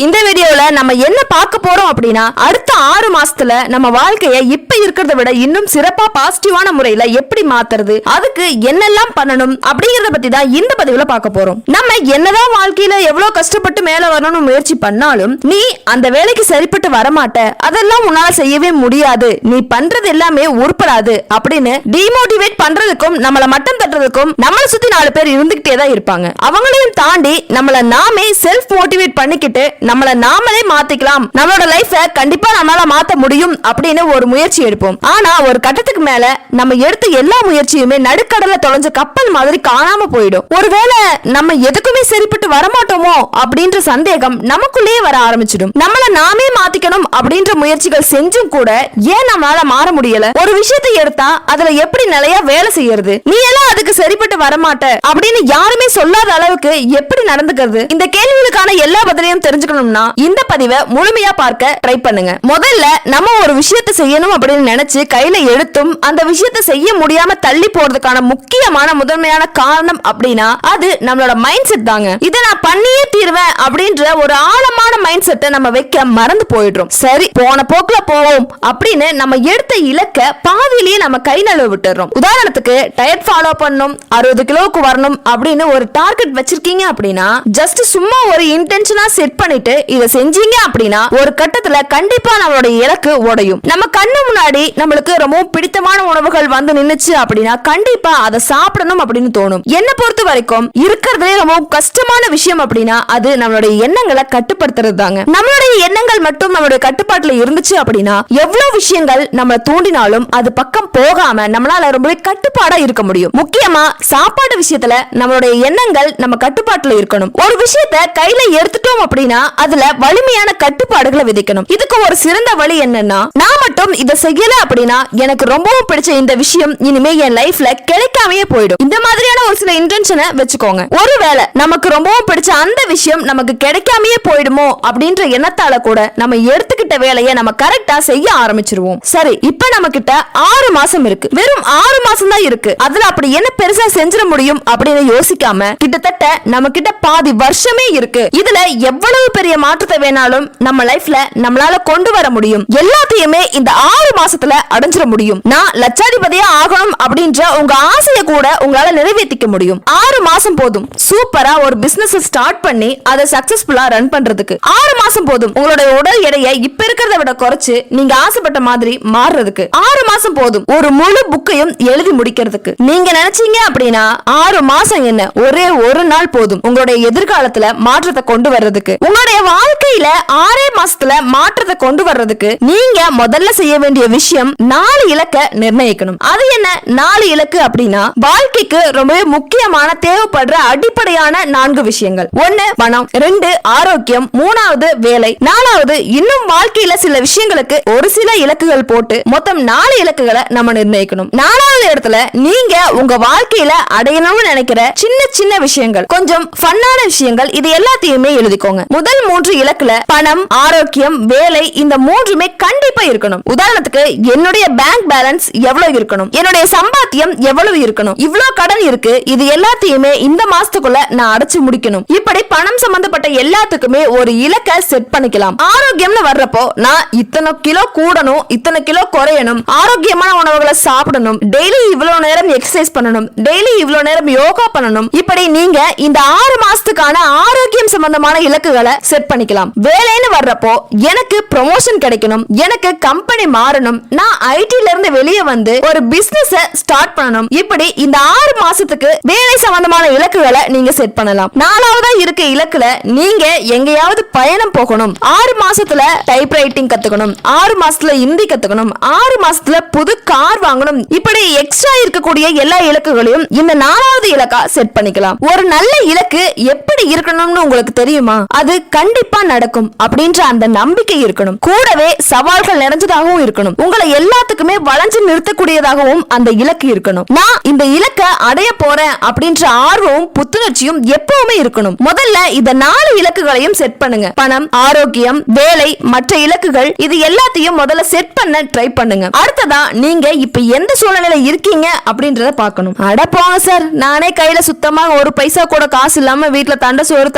இந்த வீடியோல நம்ம என்ன பார்க்க போறோம் அப்படின்னா, அடுத்த 6 மாசத்துல நம்ம வாழ்க்கையை இப்ப இருக்கிறத விட இன்னும் சிறப்பா பாசிட்டிவான முறையில எப்படி மாத்துறது, அதுக்கு என்னெல்லாம் பண்ணணும் அப்படிங்கறத பத்தி தான் இந்த பதிவுல பார்க்க போறோம். நம்ம என்னதான் வாழ்க்கையில எவ்வளவு கஷ்டப்பட்டு மேல வரணும்னு முயற்சி பண்ணாலும் நீ அந்த வேலைக்கு சரிப்பட்டு வரமாட்ட, அதெல்லாம் உன்னால செய்யவே முடியாது, நீ பண்றது எல்லாமே உருப்படாது அப்படின்னு டிமோட்டிவேட் பண்றதுக்கும் நம்மள மட்டம் தட்டுறதுக்கும் நம்மள சுத்தி 4 பேர் இருந்துகிட்டே தான் இருப்பாங்க. அவங்களையும் தாண்டி நம்மள நாமே செல்ஃப் மோட்டிவேட் பண்ணிக்கிட்டு நம்மள நாமளே மாத்திக்கலாம், நம்மளோட லைஃப கண்டிப்பா நம்மளால மாத்த முடியும் அப்படின்னு ஒரு முயற்சி எடுப்போம். ஆனா ஒரு கட்டத்துக்கு மேல நம்ம எடுத்த எல்லா முயற்சியுமே நடுக்கடல தொலைஞ்ச கப்பல் மாதிரி காணாம போயிடும். ஒருவேளை நம்ம எதுக்குமே சரிப்பட்டு வரமாட்டோமோ அப்படின்ற சந்தேகம் நமக்குள்ளேயே வர ஆரம்பிச்சிடும். நம்மள நாமே மாத்திக்கணும் அப்படின்ற முயற்சிகள் செஞ்சும் கூட ஏன் நம்மளால மாற முடியல? ஒரு விஷயத்தை எடுத்தா அதுல எப்படி நிலையா வேலை செய்யறது, நீ எல்லாம் அதுக்கு சரிப்பட்டு வரமாட்ட அப்படின்னு யாருமே சொல்லாத அளவுக்கு எப்படி நடந்துக்கிறது? இந்த கேள்விகளுக்கான எல்லா பதிலையும் தெரிஞ்சுக்கணும்னா இந்த பதிவை முழுமையா பார்க்க ட்ரை பண்ணுங்க. முதல்ல நம்ம ஒரு விஷயத்தை செய்யணும் அப்படின்னு நினைச்சு கையில எடுத்தும் அந்த விஷயத்தை செய்ய முடியாம தள்ளி போறதுக்கான முக்கியமான முதன்மையான காரணம் அப்படின்னா அது நம்மளோட மைண்ட் செட் தாங்க. இதை நான் பண்ணியே தீர்வேன் அப்படின்ற ஒரு ஆழமான மைண்ட் செட்டை நம்ம வைக்க மறந்து போயிடுறோம். சரி போன போக்குல போவோம் அப்படின்னு நம்ம எடுத்த இலக்க பாதியிலேயே நம்ம கை நழுவ விட்டுறோம். உதாரணத்துக்கு டயட் ஃபாலோ பண்ணணும், 60 கிலோவுக்கு வரணும் அப்படின்னு ஒரு டார்கெட் வச்சிருக்கீங்க அப்படின்னா ஜஸ்ட் சும்மா ஒரு இன்டென்ஷனா செட் பண்ணிட்டு இதை செஞ்சீங்க அப்படின்னா ஒரு கட்டத்துல கண்டிப்பா நம்மளோட இலக்கு உடையும். நம்ம கண்ணு முன்னாடி நம்மளுக்கு ரொம்ப பிடித்தமான உணவுகள் வந்து நின்னுச்சு அப்படின்னா கண்டிப்பா அதை சாப்பிடணும் அப்படின்னு தோணும். என்ன பொறுத்த வரைக்கும் இருக்கிறதுலே ரொம்ப கஷ்டமான விஷயம் அப்படின்னா அது நம்மளுடைய எண்ணங்களை கட்டுப்படுத்துறது தாங்க. நம்மளுடைய எண்ணங்கள் மட்டும் நம்மளுடைய கட்டுப்பாட்டுல இருந்துச்சு அப்படின்னா எவ்வளவு விஷயங்கள் நம்ம தூண்டினாலும் அது பக்கம் போகாம நம்மளால ரொம்பவே கட்டுப்பாடா இருக்க முடியும். முக்கியமா சாப்பாடு விஷயத்துல நம்மளுடைய எண்ணங்கள் நம்ம கட்டுப்பாட்டுல இருக்கணும். ஒரு விஷயத்தை கையில எடுத்துட்டோம் அப்படின்னா அதுல வலிமையான கட்டுப்பாடுகளை விதிக்கணும். இதுக்கு ஒரு சிறந்த வழி என்னன்னா, நான் மட்டும் இதை செய்யல அப்படின்னா எனக்கு ரொம்பவும் பிடிச்ச இந்த விஷயம் இனிமே என் லைஃப்ல கிடைக்காமையே போயிடும். இந்த மாதிரியான ஒரு சில இன்டென்ஷனை வச்சுக்கோங்க. ஒருவேளை நமக்கு ரொம்பவும் பிடிச்ச அந்த விஷயம் நமக்கு கிடைக்காமையே போயிடுமோ அப்படின்ற எண்ணத்தால கூட நம்ம எடுத்துக்கிட்ட வேலையை நம்ம கரெக்டா செய்ய ஆரம்பிச்சிருவோம். சரி, இப்ப நம்ம கிட்ட 6 மாசம் இருக்கு, வெறும் 6 மாசம் தான் இருக்கு, அதுல அப்படி என்ன பெருசா செஞ்சிட முடியும் அப்படின்னு யோசிக்காம கிட்டத்தட்ட நம்ம கிட்ட பாதி வருஷமே இருக்கு. இதுல எவ்வளவு பெரிய மாற்றத்தை வேணாலும் நம்ம லைஃப்ல நம்மளால கொண்டு வர முடியும். எல்லாத்தையுமே இந்த 6 மாசத்துல அடைஞ்சிட முடியும். நான் லட்சாதிபதியா ஆகணும் அப்படின்ற உங்க ஆசையை கூட உங்களால நிறைவேற்றிக்க முடியும். 6 மாசம் போதும் சூப்பரா ஒரு பிசினஸ் ஸ்டார்ட் பண்ணி அதை சக்சஸ்ஃபுல்லா ரன் பண்றதுக்கு. 6 மாசம் போதும் உங்களுடைய உடல் எடையை இப்ப இருக்கிறத விட குறைச்சு நீங்க ஆசைப்பட்ட மாதிரி மாறுறதுக்கு. 6 மாசம் போதும் ஒரு முழு புக்கையும் எழுதி முடிக்கிறதுக்கு. நீங்க நினைச்சீங்க அப்படின்னா 6 மாசம் என்ன, ஒரே ஒரு நாள் போதும் உங்களுடைய எதிர்காலத்துல மாற்றத்தை கொண்டு வர்றதுக்கு. உங்களுடைய வாழ்க்கையில 6 மாசத்துல மாற்றத்தை கொண்டு வர்றதுக்கு நீங்க முதல்ல செய்ய வேண்டிய விஷயம் 4 இலக்க நிர்ணயிக்கணும். அது என்ன 4 இலக்கு அப்படின்னா, வாழ்க்கைக்கு ரொம்பவே முக்கியமான தேவைப்படுற அடிப்படையான 4 விஷயங்கள். 1 பணம், 2 ஆரோக்கியம், 3வது வேலை, 4வது இன்னும் வாழ்க்கையில சில விஷயங்களுக்கு ஒரு சில இலக்குகள் போட்டு மொத்தம் 4 இலக்குகளை நம்ம நிர்ணயிக்கணும். 4வது இடத்துல நீங்க உங்க வாழ்க்கையில அடையணும்னு நினைக்கிற சின்ன சின்ன விஷயங்கள், கொஞ்சம் ஃபன்னான விஷயங்கள், இது எல்லாத்தையுமே எழுதிக்கோங்க. முதல் 3 இலக்குல பணம், ஆரோக்கியம், வேலை, இந்த 3மே கண்டிப்பா இருக்கணும். உதாரணத்துக்கு என்னுடைய பேங்க் பேலன்ஸ் எவ்வளவு இருக்கணும், என்னுடைய சம்பாத்தியம் எவ்வளவு இருக்கணும், இவ்வளவு கடன் இருக்கு, இது எல்லாத்தையுமே இந்த மாசத்துக்குள்ள நான் அடைச்சு முடிக்கணும். இப்படி பணம் சம்பந்தப்பட்ட எல்லாத்துக்குமே ஒரு இலக்க செட் பண்ணிக்கலாம். ஆரோக்கியம்னு வர்றப்போ நான் இத்தனை கிலோ கூடணும், இத்தனை கிலோ குறையணும், ஆரோக்கியமான உணவுகளை சாப்பிடணும், டெய்லி இவ்வளவு நேரம் எக்ஸசைஸ் பண்ணணும், டெய்லி இவ்வளவு நேரம் யோகா பண்ணணும். இப்படி நீங்க இந்த 6 மாசத்துக்கான ஆரோக்கியம் சம்பந்தமான இலக்குகளை செட் பண்ணிக்கலாம். வேலைன்னு வர்றப்போ எனக்கு ப்ரமோஷன் கிடைக்கணும், எனக்கு கம்பெனி மாறணும், நான் ஐடில இருந்து வெளியே வந்து ஒரு பிசினஸ் ஸ்டார்ட் பண்ணணும். இப்படி இந்த 6 மாசத்துக்கு வேலை சம்பந்தமான இலக்குகளை நீங்க செட் பண்ணலாம். 4வதா இருக்க இலக்குல நீங்க எங்கேயாவது பயணம் போகணும், 6 மாசத்துல டைப் ரைட்டிங் கத்துக்கணும், 6 மாசத்துல ஹிந்தி கத்துக்கணும், 6 மாசத்துல புது கார் வாங்கணும். இப்படி எக்ஸ்ட்ரா இருக்கக்கூடிய எல்லா இலக்குகளையும் இந்த 4வது இலக்கா செட் பண்ணிக்கலாம். ஒரு நல்ல இலக்கு எப்படி இருக்கணும்னு உங்களுக்கு தெரியுமா? அது கண்டிப்பா நடக்கும் அப்படின்ற அந்த நம்பிக்கை இருக்கணும். கூடவே சவால்கள் நிறைஞ்சதாகவும் இருக்கணும். உங்களை எல்லாத்துக்குமே வளைஞ்சு நிறுத்தக்கூடியதாகவும் அந்த இலக்கு இருக்கணும். நான் இந்த இலக்கை அடைய போறேன் அப்படின்ற ஆர்வமும் புத்துணர்ச்சியும் எப்பவுமே இருக்கணும். முதல்ல இந்த 4 இலக்குகளையும் செட் பண்ணுங்க. பணம், ஆரோக்கியம், வேலை, மற்ற இலக்குகள், இது எல்லாத்தையும் முதல்ல செட் பண்ண ட்ரை பண்ணுங்க. அடுத்ததா நீங்க இப்ப எந்த சூழ்நிலையில இருக்கீங்க அப்படின்றத பார்க்கணும். அட போங்க சார், நானே கையில சுத்தமா ஒரு பைசா கூட காசு இல்லாம வீட்டுல தண்டை சோறு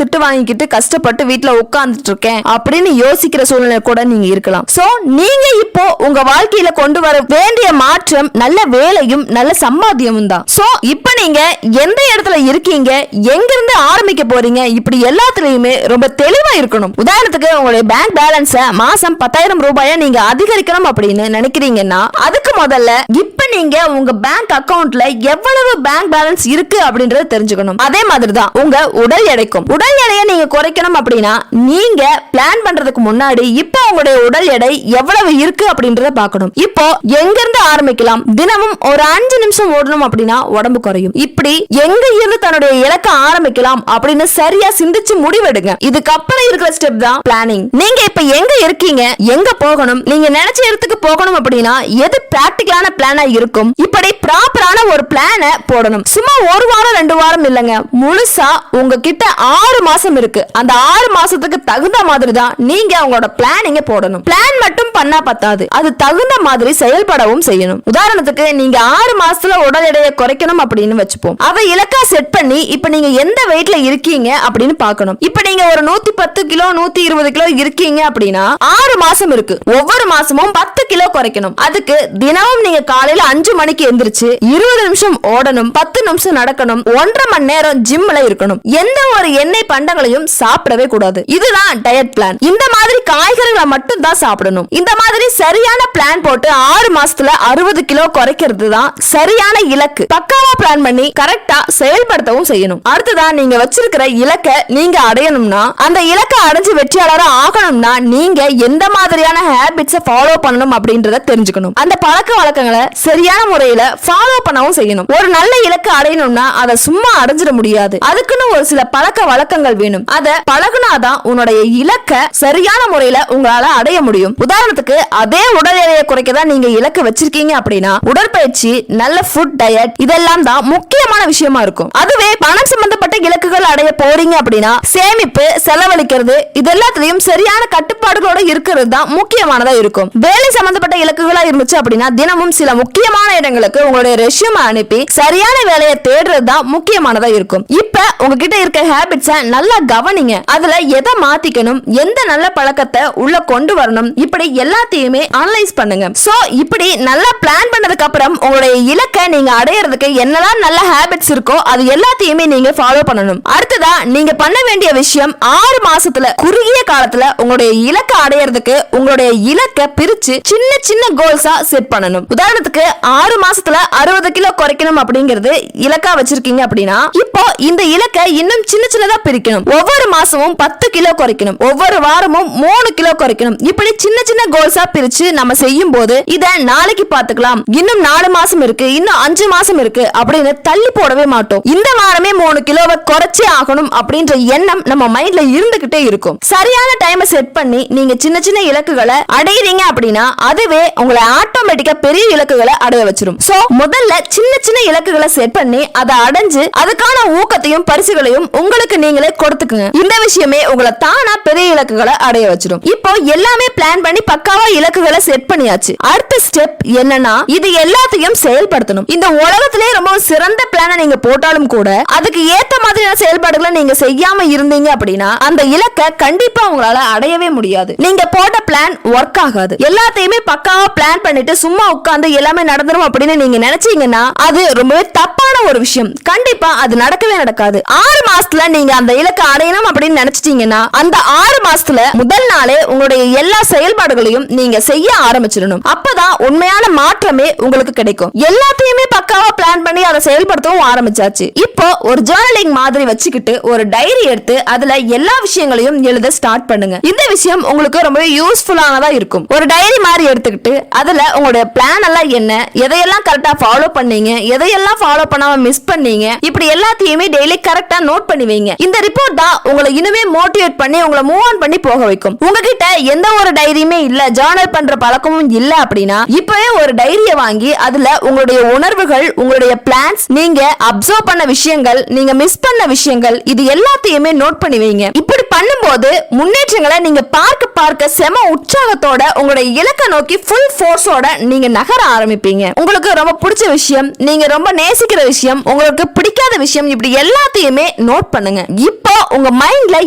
திட்டு வாங்கிக்கிட்டு கஷ்ட கஷ்டப்பட்டு வீட்டுல உட்கார்ந்துட்டு இருக்கேன் அப்படின்னு யோசிக்கிற சூழ்நிலை கூட நீங்க இருக்கலாம். சோ நீங்க இப்போ உங்க வாழ்க்கையில கொண்டு வர வேண்டிய மாற்றம் நல்ல வேலையும் நல்ல சம்பாத்தியமும் தான். சோ இப்போ நீங்க எந்த இடத்துல இருக்கீங்க, எங்க இருந்து ஆரம்பிக்க போறீங்க, இப்படி எல்லாத்துலயுமே ரொம்ப தெளிவா இருக்கணும். உதாரணத்துக்கு உங்களுடைய பேங்க் பேலன்ஸ மாசம் 10,000 ரூபாயை நீங்க அதிகரிக்கணும் அப்படின்னு நினைக்கிறீங்கன்னா அதுக்கு முதல்ல இப்ப நீங்க உங்க பேங்க் அக்கவுண்ட்ல எவ்வளவு பேங்க் பேலன்ஸ் இருக்கு அப்படின்றத தெரிஞ்சுக்கணும். அதே மாதிரிதான் உங்க உடல் எடைக்கும். உடல் எடையை நீங்க குறைக்கணும் அப்படின்னா நீங்க பிளான் பண்றதுக்கு முன்னாடி இப்போ உங்களுடைய உடல் எடை எவ்வளவு இருக்கு அப்படின்றத பார்க்கணும். இப்போ எங்க இருந்து ஆரம்பிக்கலாம்? தினமும் ஒரு 5 நிமிஷம் ஓடணும் அப்படின்னா உடம்பு குறையும். இப்படி எங்க இருந்து தன்னுடைய இலக்க ஆரம்பிக்கலாம் அப்படின்னு சரியா சிந்திச்சு முடிவெடுங்க. இதுக்கப்புறம் இருக்கிற ஸ்டெப் தான் பிளானிங். நீங்க இப்ப எங்க இருக்கீங்க, எங்க போகணும், நீங்க நினைச்ச இடத்துக்கு போகணும் அப்படின்னா எது பிராக்டிகலான பிளானா இருக்கும். இப்படி ப்ராப்பரான ஒரு பிளான போடணும். சும்மா ஒரு வாரம் 2 வாரம் இல்லங்க, முழுசா உங்ககிட்ட 6 மாசம் இருக்கு. அந்த 6 மாசத்துக்கு தகுந்த மாதிரி தான் நீங்க உங்களோட பிளானிங்க போடணும். பிளான் மட்டும் பண்ணா பத்தாது, அது தகுந்த மாதிரி செயல்படவும் செய்யணும். உதாரணத்துக்கு நீங்க 6 மாசத்துல உடல் எடையை குறைக்கணும் அப்படின்னு வச்சுப்போம். அவ இலக்கா செட் பண்ணி இப்ப நீங்க எந்த வெயிட்ல இருக்கீங்க அப்படின்னு பார்க்கணும். இப்ப நீங்க ஒரு 110 கிலோ 120 கிலோ இருக்கீங்க அப்படின்னா 6 மாசம் இருக்கு. ஒவ்வொரு மாசமும் 10 கிலோ குறைக்கணும். அதுக்கு தினமும் நீங்க காலையில 5 மணிக்கு எந்திரிச்சு 20 நிமிஷம் ஓடணும், 10 நிமிஷம் நடக்கணும், 1.5 மணி நேரம் ஜிம்ல இருக்கணும். எந்த ஒரு எண்ணெய் பண்டங்களையும் சாப்பிடவே கூடாது. இதுதான் டயட் பிளான். இந்த மாதிரி காய்கறிகளை மட்டும் தான் சாப்பிடணும். இந்த மாதிரி சரியான பிளான் போட்டு 6 மாசத்துல 60 கிலோ குறைக்கிறது தான் சரியான இலக்கு. பக்காவா பிளான் பண்ணி கரெக்டா செயல்படுத்தவும் செய்யணும். அடுத்ததான் நீங்க வச்சிருக்கிற இலக்க நீங்க அடையணும்னா, அந்த இலக்க அடைஞ்சு வெற்றியாளரா ஆகணும்னா நீங்க எந்த மாதிரியான ஹேபிட்ஸை ஃபாலோ பண்ணணும் அப்படின்றத தெரிஞ்சுக்கணும். அந்த பழக்க வழக்கங்களை சரியான முறையில ஃபாலோ பண்ணவும் செய்யணும். ஒரு நல்ல இலக்கு அடையணும்னா அதை சும்மா அடைஞ்சிட முடியாது. அதுக்குன்னு ஒரு சில பழக்க வழக்கங்கள் வேணும். அதை பழகுனாதான் உன்னுடைய இலக்க சரியான முறையில உங்களால அடைய முடியும். உதாரணத்துக்கு அதே உடல் எடையை குறைக்க தான் நீங்க இலக்கு வச்சிருக்கீங்க அப்படின்னா உடற்பயிற்சி, நல்ல ஃபுட் டயட் இதெல்லாம் தான் முக்கியமான விஷயமா இருக்கும். அதுவே பணம் சம்பந்தப்பட்ட இலக்குகள் அடைய போறீங்க அப்படின்னா சேமிப்பு, செலவழிக்கிறது இது எல்லாத்துலயும் சரியான கட்டுப்பாடுகளோட இருக்கிறது தான் முக்கியமானதா இருக்கும். வேலை சம்பந்தப்பட்ட இலக்குகளா இருந்துச்சு அப்படின்னா தினமும் சில முக்கியமான இடங்களுக்கு உங்களுடைய ரெஸ்யூம் அனுப்பி சரியான வேலையை தேடுறது தான் முக்கியமானதா இருக்கும். இப்ப உங்ககிட்ட இருக்க ஹேபிட்ஸை நல்லா கவனிங்க. அதுல எதை மாத்திக்கணும், எந்த நல்ல பழக்கத்தை உள்ள கொண்டு வரணும், இப்படி எல்லாத்தையுமே அனலைஸ் பண்ணுங்க. சோ இப்படி நல்லா பிளான் பண்ணதுக்கு அப்புறம் உங்களுடைய இலக்கை நீங்க அடையறதுக்கு என்னெல்லாம் நல்ல ஹேபிட்ஸ் இருக்கோ அது எல்லாத்தையுமே நீங்க ஃபாலோ பண்ணணும். அடுத்ததா நீங்க பண்ண வேண்டிய விஷயம் 6 மாசத்துல குறுகிய காலத்துல உங்களுடைய இலக்கை அடையறதுக்கு உங்களுடைய இலக்கை பிரிச்சு சின்ன சின்ன கோல்ஸா செட் பண்ணணும். உதாரணத்துக்கு 6 மாசத்துல 60 கிலோ குறைக்கணும் அப்படிங்கிறது இலக்கா வச்சிருக்கீங்க அப்படின்னா இப்போ இந்த இலக்கை இன்னும் சின்ன சின்னதா பிரிக்கணும். ஒவ்வொரு மாசமும் 10 கிலோ குறைக்கணும், ஒவ்வொரு வாரமும் 3 கிலோ குறைக்கணும். இப்படி சின்ன சின்ன கோல்ஸா பிரிச்சு நம்ம செய்யும் போது இத நாளைக்கு பாத்துக்கலாம், இன்னும் 4 மாசம் இருக்கு, இன்னும் 5 மாசம் இருக்கு அப்படின்னு தள்ளி போடவே மாட்டோம். இந்த வாரமே 3 கிலோவை குறைச்சே ஆகணும் அப்படின்ற எண்ணம் நம்ம மைண்ட்ல இருந்துகிட்டே இருக்கும். சரியான டைமை செட் பண்ணி நீங்க சின்ன சின்ன இலக்குகளை அடையறீங்க அப்படின்னா அதுவே உங்களை ஆட்டோமேட்டிக்கா பெரிய இலக்குகளை அடைய வச்சிரும். சோ முதல்ல சின்ன சின்ன இலக்குகளை செட் பண்ணி அதை அடைஞ்சு அதுக்கான ஊக்கத்தையும் பரிசுகளையும் உங்களுக்கு நீங்களே கொடுத்துக்குங்க. இந்த விஷயமே உங்களை தானா பெரிய இலக்குகளை அடைய வச்சிரும். இப்போ எல்லாமே பிளான் பண்ணி பக்காவா இலக்குகளை செட் பண்ணியாச்சு. அடுத்த ஸ்டெப் என்னன்னா இது எல்லாத்தையும் செயல்படுத்தணும். இந்த உலகத்திலே ரொம்ப சிறந்த பிளான நீங்க போட்டாலும் கூட அதுக்கு ஏத்த மாதிரியான செயல்பாடுகளை நீங்க செய்யாம இருந்தீங்க அப்படின்னா அந்த இலக்கை கண்டிப்பா உங்களால அடையவே முடியாது. நீங்க போட்ட பிளான் ஒர்க் ஆகாது. எல்லாத்தையுமே பக்காவா பிளான் பண்ணிட்டு சும்மா உட்கார்ந்து எல்லாமே நடந்துரும் அப்படின்னு நீங்க நினைச்சீங்கன்னா அது ரொம்பவே தப்பான ஒரு விஷயம். கண்டிப்பா அது நடக்கவே நடக்காது. 6 மாசத்துல நீங்க அந்த இலக்கை அடையணும் அப்படின்னு நினைச்சிட்டீங்கன்னா அந்த 6 மாசத்துல முதல் நாளே உங்களுடைய எல்லா செயல்பாடுகளையும் நீங்க செய்ய ஆரம்பிச்சிடணும். அப்பதான் உண்மையான மாற்றமே உங்களுக்கு கிடைக்கும். எல்லாத்தையுமே பக்காவா பிளான் பண்ணி அதை செயல்படுத்தவும் ஆரம்பிச்சாச்சு. இப்போ ஒரு ஜர்னலிங் மாதிரி வச்சுக்கிட்டு ஒரு டைரி எடுத்து அதுல எல்லா விஷயங்களையும் எழுத ஸ்டார்ட் பண்ணுங்க. இந்த விஷயம் உங்களுக்கு ரொம்பவே யூஸ்ஃபுல்லானதா இருக்கும். ஒரு டைரி மாதிரி எடுத்துக்கிட்டு அதுல உங்களுடைய பிளான் எல்லாம் என்ன, எதையெல்லாம் கரெக்டா ஃபாலோ பண்ணீங்க, எதையெல்லாம் ஃபாலோ பண்ணாம மிஸ் பண்ணீங்க, இப்படி எல்லாத்தையுமே டெய்லி கரெக்டா நோட் பண்ணி வைங்க. இந்த ரிப்போர்ட் தான் உங்களை இன்னுமே மோட்டிவேட் பண்ணி உங்களை மூவ் ஆன் பண்ணி போக வைக்கும். உங்ககிட்ட எந்த ஒரு டைரியுமே இல்ல இல்ல ஜர்னல் பண்ற பழக்கமும் இல்ல அப்படின்னா இப்பவே ஒரு டைரிய வாங்கி அதுல உங்களுடைய உணர்வுகள், உங்களுடைய பிளான்ஸ், நீங்க அப்சர்வ் பண்ண விஷயங்கள், நீங்க மிஸ் பண்ண விஷயங்கள், இது எல்லாத்தையுமே நோட் பண்ணி வைங்க. இப்படி பண்ணும்போது முன்னேற்றங்களை நீங்க பார்க்க செம உற்சாகத்தோட உங்களுடைய இலக்கை நோக்கி ஃபுல் ஃபோர்ஸோட நீங்க நகர ஆரம்பிப்பீங்க. உங்களுக்கு ரொம்ப பிடிச்ச விஷயம், நீங்க ரொம்ப நேசிக்கிற விஷயம், உங்களுக்கு பிடிக்காத விஷயம், இப்படி எல்லாத்தையுமே நோட் பண்ணுங்க. இப்போ உங்க மைண்ட்ல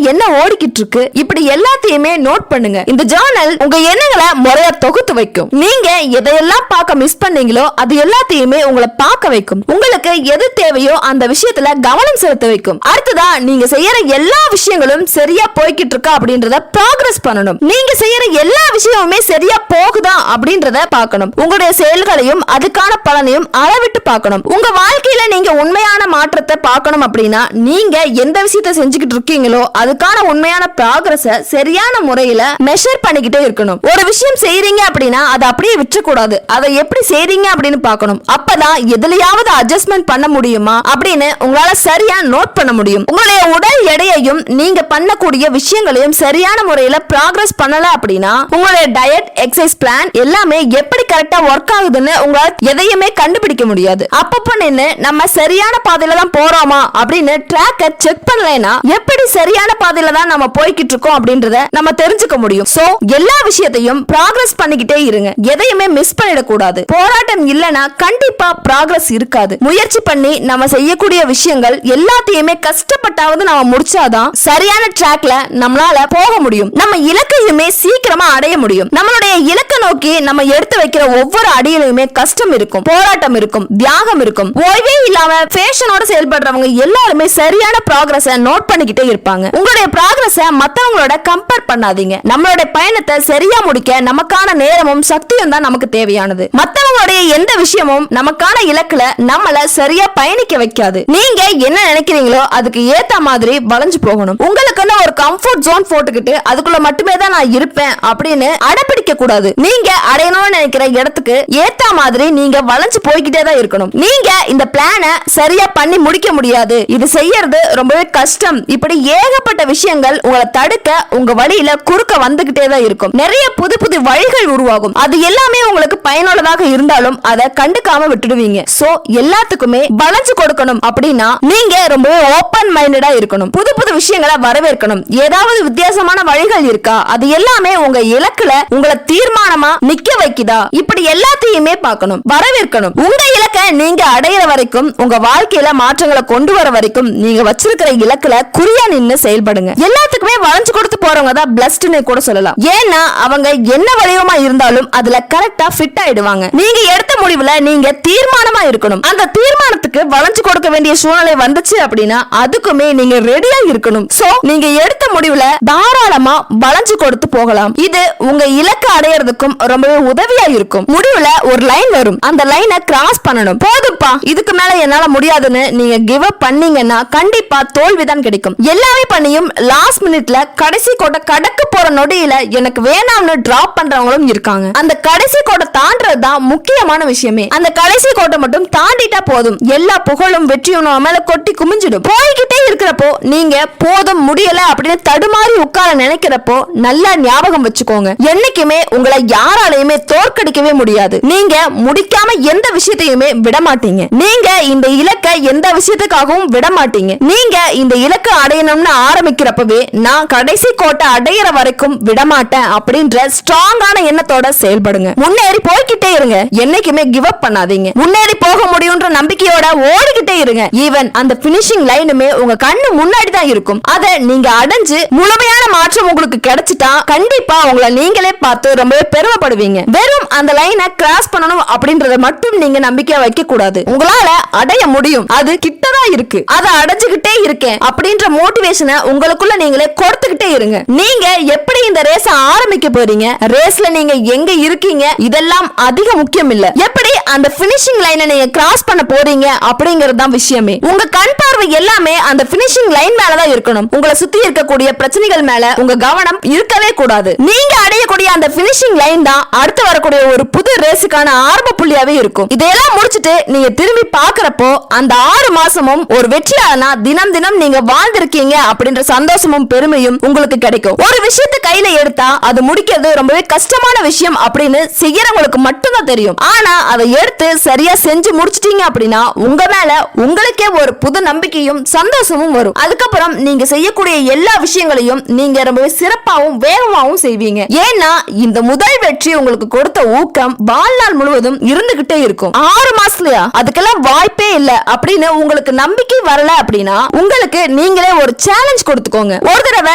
என்ன ஓடிக்கிட்டு இருக்கு, இப்படி எல்லாத்தையுமே நோட் பண்ணுங்க. இந்த ஜர்னல் உங்க எண்ணங்களை முறையா தொகுத்து வைக்கும். நீங்க எதையெல்லாம் பார்க்க மிஸ் பண்ணீங்களோ அது எல்லாத்தையுமே உங்களை பார்க்க வைக்கும். உங்களுக்கு எது தேவையோ அந்த விஷயத்துல கவனம் செலுத்த வைக்கும். அடுத்ததா நீங்க செய்யற எல்லா விஷயங்களும் சரியா போய்கிட்டு இருக்கா அப்படின்றத ப்ராக்ரஸ் பண்ணணும். நீங்க செய்யற எல்லா விஷயமுமே சரியா போகுதா அப்படின்றத பார்க்கணும். உங்களுடைய செயல்களையும் அதுக்கான பலனையும் அளவிட்டு பார்க்கணும். உங்க வாழ்க்கையில நீங்க உண்மையான மாற்றத்தை பார்க்கணும் அப்படின்னா நீங்க எந்த விஷயத்தை செஞ்சுக்கிட்டு இருக்கீங்களோ அதுக்கான உண்மையான ப்ராக்ரஸ சரியான முறையில மெஷர் பண்ணிக்கிட்டே இருக்கணும். ஒரு விஷயம் செய்றீங்க அப்படின்னா அதை அப்படியே விட்டுறக்கூடாது. அதை எப்படி செய்றீங்க அப்படின்னு பார்க்கணும். அப்பதான் எதுலயாவது அட்ஜஸ்ட்மெண்ட் பண்ண முடியுமா அப்படின்னு உங்களால சரியா நோட் பண்ண முடியும். உங்களுடைய உடல் எடையையும் நீங்க பண்ணக்கூடிய விஷயங்களையும் சரியான முறையில ப்ராக்ரஸ் பண்ணல அப்படின்னா உங்களுடைய டயட், எக்ஸசைஸ் பிளான் எல்லாமே எப்படி கரெக்டா ஒர்க் ஆகுதுன்னு உங்களால எதையுமே கண்டுபிடிக்க முடியாது. அப்பப்போ நின்னு நம்ம சரியான பாதையில தான் போறோமா அப்படின்னு ட்ராக்கை செக் பண்ணலைன்னா எப்படி சரியான பாதையில தான் நம்ம போய்கிட்டு இருக்கோம் அப்படின்றத நம்ம தெரிஞ்சுக்க முடியும். சோ எல்லா விஷயத்தையும் ப்ராக்ரஸ் பண்ணிக்கிட்டே இருங்க. எதையுமே மிஸ் பண்ணிடக்கூடாது. போராட்டம் இல்லனா கண்டிப்பா ப்ராக்ரஸ் இருக்காது. முயற்சி பண்ணி நம்ம செய்யக்கூடிய விஷயங்கள் எல்லாத்தையுமே கஷ்டப்பட்டாவது நம்ம முடிச்சாதான் சரியான ட்ராக்ல நம்மளால போக முடியும். நம்ம இலக்கையுமே சீக்கிரமா அடைய முடியும். நம்மளுடைய இலக்கை நோக்கி நம்ம எடுத்து வைக்கிற ஒவ்வொரு அடியிலுமே கஷ்டம் இருக்கும், போராட்டம் இருக்கும், தியாகம் இருக்கும். ஓய்வே இல்லாம ஃபேஷனோட செயல்படுறவங்க எல்லாருமே சரியான ப்ராக்ரஸ நோட் பண்ணிக்கிட்டே இருப்பாங்க. உங்களுடைய ப்ராக்ரஸ மத்தவங்களோட கம்பேர் பண்ணாதீங்க. நம்மளுடைய பயணத்தை சரியா முடிக்க நமக்கான நேரமும் சக்தியும் தான் நமக்கு தேவையானது. மத்தவங்களுடைய எந்த விஷயமும் நமக்கான இலக்குல நம்மள சரியா பயணிக்க வைக்காது. நீங்க என்ன நினைக்கிறீங்களோ அதுக்கு ஏத்த மாதிரி வளைஞ்சு போகணும். உங்களுக்குன்னு ஒரு கம்ஃபர்ட் ஜோன் போட்டுக்கிட்டு அதுக்குள்ள மட்டுமே தான் நான் இருப்பேன் அப்படின்னு அடப்பிடிக்க கூடாது. நீங்க அடையணும்னு நினைக்கிற இடத்துக்கு ஏத்த மாதிரி நீங்க வளைஞ்சு போய்கிட்டே தான் இருக்கணும். நீங்க இந்த பிளான சரியா பண்ணி முடிக்க முடியாது, இது செய்யறது ரொம்பவே கஷ்டம், இப்படி ஏகப்பட்ட விஷயங்கள் உங்களை தடுக்க உங்க வழியில குறுக்க வந்துகிட்டே தான் இருக்கும். நிறைய புது புது வழிகள் உருவாகும். அது எல்லாமே உங்களுக்கு பயனுள்ளதாக இருந்தாலும் அதை கண்டுக்காம விட்டுடுவீங்க. சோ எல்லாத்துக்குமே வளைஞ்சு கொடுக்கணும் அப்படின்னா நீங்க ரொம்பவே ஓபன் மைண்டடா இருக்கணும். புது புது விஷயங்களை வரவேற்கணும். ஏதாவது வித்தியாசமான வழிகள் இருக்கா, அது எல்லாமே உங்க இலக்குல உங்களை தீர்மானமா நிக்க வைக்குதா, இப்படி எல்லாத்தையுமே பார்க்கணும், வரவேற்கணும். உங்க இலக்கை நீங்க அடையிற வரைக்கும், உங்க வாழ்க்கையில மாற்றங்களை கொண்டு வர வரைக்கும் நீங்க வச்சிருக்கிற இலக்குல குறியா நின்னு செயல்படுங்க. எல்லாத்துக்குமே வளைஞ்சு கொடுத்து போறவங்க தான் பிளஸ்ட்னு கூட சொல்லலாம். ஏன்னா அவங்க என்ன வடிவமா இருந்தாலும் அதுல கரெக்டா ஃபிட் ஆயிடுவாங்க. நீங்க எடுத்த முடிவுல நீங்க தீர்மானமா இருக்கணும். அந்த தீர்மானத்துக்கு வளைஞ்சு கொடுக்க வேண்டிய சூழ்நிலை வந்துச்சு அப்படின்னா அதுக்குமே நீங்க ரெடியா இருக்கணும். சோ நீங்க எடுத்த முடிவுல தாராளமா வளைஞ்சு கொடுத்து போகலாம். இது உங்க இலக்கு அடையறதுக்கும் ரொம்பவே உதவியா இருக்கும். முடிவுல ஒரு லைன் வரும், அந்த லைனை கிராஸ் பண்ணணும். போதுப்பா இதுக்கு மேல என்னால முடியாதுன்னு நீங்க கிவ் அப் பண்ணீங்கன்னா கண்டிப்பா தோல்விதான் கிடைக்கும். எல்லாமே பண்ணியும் லாஸ்ட் மினிட்ல கடைசி கோட்டை கடக்க போற நொடியில எனக்கு வேணாம்னு டிராப் பண்றவங்களும் இருக்காங்க. அந்த கடைசி கோட்டை தாண்டறதுதான் முக்கியமான விஷயமே. அந்த கடைசி கோட்டை மட்டும் தாண்டிட்டா போதும், எல்லா புகழும் வெற்றியும் மேல கொட்டி குமிஞ்சிடும். போய்கிட்டே இருக்கிறப்போ நீங்க போதும் முடியல அப்படின்னு தடுமாறி உட்கார நினைக்கிறப்போ நல்லா ஞாபகம் வச்சுக்கோங்க, என்னைக்குமே உங்களை யாராலையுமே தோற்கடிக்கவே முடியாது. நீங்க முடிக்காம எந்த விஷயத்தையுமே விட மாட்டீங்க. நீங்க இந்த இலக்கை எந்த விஷயத்துக்காகவும் விட மாட்டீங்க. நீங்க இந்த இலக்கை அடையணும்னு ஆரம்பிக்கிறப்பவே நான் கடைசி கோட்டை அடையிற வரைக்கும் விடமாட்டேன் அப்படின்ற ஸ்ட்ராங்கான எண்ணத்தோட செயல்படுங்க. முன்னேறி போய்கிட்டே இருங்க, என்னைக்குமே கிவ் அப் பண்ணாதீங்க. முன்னேறி போக முடியும்ன்ற நம்பிக்கையோட ஓடிக்கிட்டே இருங்க. ஈவன் அந்த பினிஷிங் லைனுமே உங்க கண்ணு முன்னாடி தான் இருக்கும். அதை நீங்க அடைஞ்சு முழுமையான மாற்றம் உங்களுக்கு கிடைச்சிட்டா கண்டிப்பா உங்களை நீங்களே பார்த்து ரொம்பவே பெருமைப்படுவீங்க. வெறும் அந்த லைனை கிராஸ் பண்ணணும் அப்படின்றத மட்டும் நீங்க நம்பிக்கை வைக்க கூடாது. உங்களால அடைய முடியும், அது கிட்டதான் இருக்கு, அதை அடைஞ்சுக்கிட்டே இருக்கேன் அப்படின்ற மோட்டிவேஷனை உங்களுக்குள்ள நீங்களே கொடுத்துக்கிட்டே இருங்க. நீங்க எப்படி இந்த ரேஸ ஆரம்பிக்க போறீங்க, ரேஸ்ல நீங்க எங்க இருக்கீங்க, இதெல்லாம் அதிக முக்கியம் இல்ல. எப்படி அந்த பினிஷிங் லைனை நீங்க கிராஸ் பண்ண போறீங்க அப்படிங்கிறது தான் விஷயமே. உங்க கண் பார்வை எல்லாமே அந்த பினிஷிங் லைன் மேலதான் இருக்கணும். உங்களை சுத்தி இருக்கக்கூடிய பிரச்சனைகள் மேல உங்க கவனம் தடம் இருக்கவே கூடாது. நீங்க அடையக்கூடிய அந்த பினிஷிங் லைன் தான் அடுத்து வரக்கூடிய ஒரு புது ரேஸுக்கான ஆரம்ப புள்ளியாவே இருக்கும். இதையெல்லாம் முடிச்சிட்டு நீங்க திரும்பி பாக்குறப்போ அந்த 6 மாசமும் ஒரு வெற்றியாளனா தினம் தினம் நீங்க வாழ்ந்திருக்கீங்க அப்படின்ற சந்தோஷமும் பெருமையும் உங்களுக்கு கிடைக்கும். ஒரு விஷயத்தை கையில எடுத்தா அது முடிக்கிறது ரொம்பவே கஷ்டமான விஷயம் அப்படின்னு செய்யறவங்களுக்கு மட்டும்தான் தெரியும். ஆனா அதை எடுத்து சரியா செஞ்சு முடிச்சிட்டீங்க அப்படின்னா உங்க மேல உங்களுக்கே ஒரு புது நம்பிக்கையும் சந்தோஷமும் வரும். அதுக்கப்புறம் நீங்க செய்யக்கூடிய எல்லா விஷயங்களையும் நீங்க ரொம்பவே சிறப்பாகவும் வேகமாகவும் செய்வீங்க. ஏன்னா இந்த முதல் வெற்றி உங்களுக்கு கொடுத்த ஊக்கம் வாழ்நாள் முழுவதும் இருந்துகிட்டே இருக்கும். 6 மாசத்துலயா அதுக்கெல்லாம் வாய்ப்பே இல்ல அப்படின்னு உங்களுக்கு நம்பிக்கை வரல அப்படின்னா உங்களுக்கு நீங்களே ஒரு சேலஞ்ச் கொடுத்துக்கோங்க. ஒரு தடவை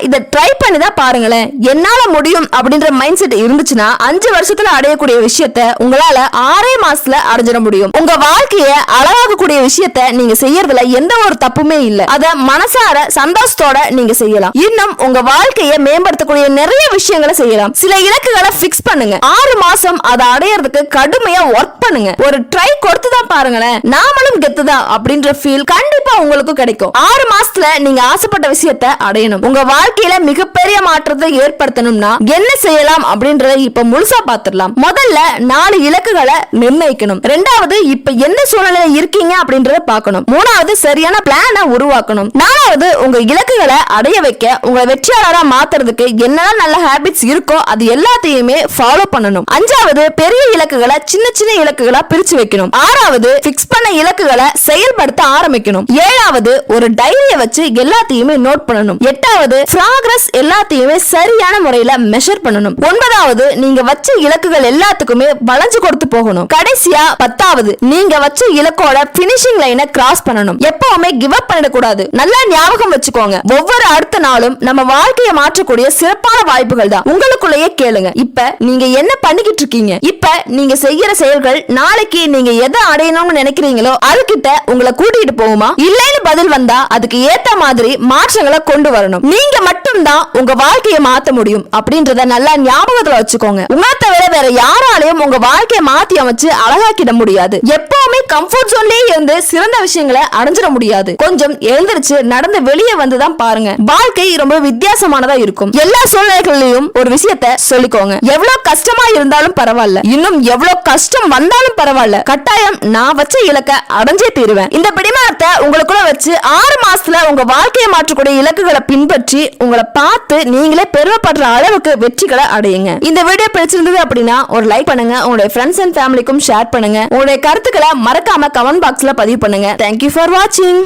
இதை ட்ரை பண்ணி தான் பாருங்களேன். என்னால முடியும் அப்படின்ற மைண்ட் செட் இருந்துச்சுன்னா 5 வருஷத்துல அடையக்கூடிய விஷயத்தை உங்களால 6 மாசத்துல அடைஞ்சிட முடியும். உங்க வாழ்க்கைய அழகாகக்கூடிய விஷயத்தை நீங்க செய்யறதுல எந்த ஒரு தப்புமே இல்ல. அத மனசார சந்தோஷத்தோட நீங்க செய்யலாம். இன்னும் உங்க வாழ்க்கையை மேம்படுத்தக்கூடிய நிறைய விஷயங்களை செய்யலாம். சில இலக்குகளை பிக்ஸ் பண்ணுங்க. 6 மாசம் அதை அடையறதுக்கு கடுமையா ஒர்க் பண்ணுங்க. ஒரு ட்ரை கொடுத்துதான் பாருங்களேன். நாமளும் கெத்துதான் அப்படின்ற ஃபீல் கண்டிப்பா உங்களுக்கு கிடைக்கும். 6 மாசத்துல நீங்க ஆசைப்பட்ட விஷயத்தை அடையணும். உங்க வாழ்க்கையில மிகப்பெரிய மாற்றத்தை ஏற்படுத்தணும்னா என்ன செய்யலாம் அப்படின்றத இப்ப முழுசா பாத்துடலாம். முதல்ல 4 இலக்குகளை நிர்ணயிக்கணும். 2வது இப்ப என்ன சூழ்நிலை இருக்கீங்க அப்படின்றத பார்க்கணும். 3வது சரியான பிளானை உருவாக்கணும். 4வது உங்க இலக்குகளை அடைய வைக்க உங்களை வெற்றியாளரா மாத்துறதுக்கு என்னென்ன நல்ல ஹாபிட்ஸ் இருக்கோ அது எல்லாத்தையுமே ஃபாலோ பண்ணணும். 5வது பெரிய இலக்குகளை சின்ன சின்ன இலக்குகளா பிரிச்சு வைக்கணும். 6வது பிக்ஸ் பண்ண இலக்குகளை செயல்படுத்த ஆரம்பிக்கணும். 7வது ஒரு டைரியை வச்சு எல்லாத்தையுமே நோட் பண்ணணும். 8வது ப்ராக்ரஸ் எல்லாத்தையுமே சரியான முறையில மெஷர் பண்ணணும். 9வது நீங்க வச்ச இலக்குகள் எல்லாத்துக்குமே வளைஞ்சு கொடுத்து போகணும். கடைசியா 10வது நீங்க வச்ச இலக்கோட பினிஷிங் லைனை கிராஸ் பண்ணணும். எப்பவுமே கிவ் அப் பண்ணிட கூடாது. நல்லா ஞாபகம் வச்சுக்கோங்க. ஒவ்வொரு அடுத்த நாளும் நம்ம வாழ்க்கையை மாற்றக்கூடிய சிறப்பான வாய்ப்புகள் தான் உங்களுக்குள்ளேயே கேளுங்க. இப்ப நீங்க என்ன பண்ணிக்கிட்டு இருக்கீங்க? இப்ப நீங்க செய்யற செயல்கள் நாளைக்கு நீங்க எதை அடையணும்னு நினைக்கிறீங்களோ அதுகிட்ட உங்களை கூட்டிட்டு போகுமா? இல்லைன்னு பதில் வந்தா அதுக்கு ஏத்த மாதிரி மாற்றங்களை கொண்டு வரணும். நீங்க மட்டும்தான் உங்க வாழ்க்கையை மாத்த முடியும் அப்படின்றத நல்லா ஞாபகத்துல வச்சுக்கோங்க. உங்களை தவிர வேற யாராலையும் உங்க வாழ்க்கையை மாத்தி அமைச்சு அழகாக்கிட முடியாது. எப்பவுமே கம்ஃபர்ட் ஜோன்லயே இருந்து சிறந்த விஷயங்களை அடைஞ்சிட முடியாது. கொஞ்சம் எழுந்திருச்சு நடந்து வெளியே வந்துதான் பாருங்க. வாழ்க்கை ரொம்ப வித்தியாசமானதா இருக்கும். எல்லா சூழ்நிலைகளிலும் ஒரு விஷயத்த சொல்லிக்கோங்க. எவ்வளவு கஷ்டமா இருந்தாலும் பரவாயில்ல, இன்னும் எவ்வளவு கஷ்டம் வந்தாலும் பரவாயில்ல, கட்டாயம் நான் வச்ச இலக்க அடைஞ்சே தீருவேன். இந்த பிடிமானத்தை உங்களுக்குள்ள வச்சு 6 மாசத்துல உங்க வாழ்க்கையை மாற்றக்கூடிய இலக்குகளை பின்பற்றி உங்களை பார்த்து நீங்களே பெருமைப்படுற அளவுக்கு வெற்றிகளை அடையுங்க. இந்த வீடியோ பிடிச்சிருந்தது அப்படின்னா ஒரு லைக் பண்ணுங்க. உங்களுடைய ஃப்ரெண்ட்ஸ் அண்ட் ஃபேமிலிக்கும் ஷேர் பண்ணுங்க. உங்களுடைய கருத்துக்களை மறக்காம கமெண்ட் பாக்ஸ்ல பதிவு பண்ணுங்க. Thank you for watching.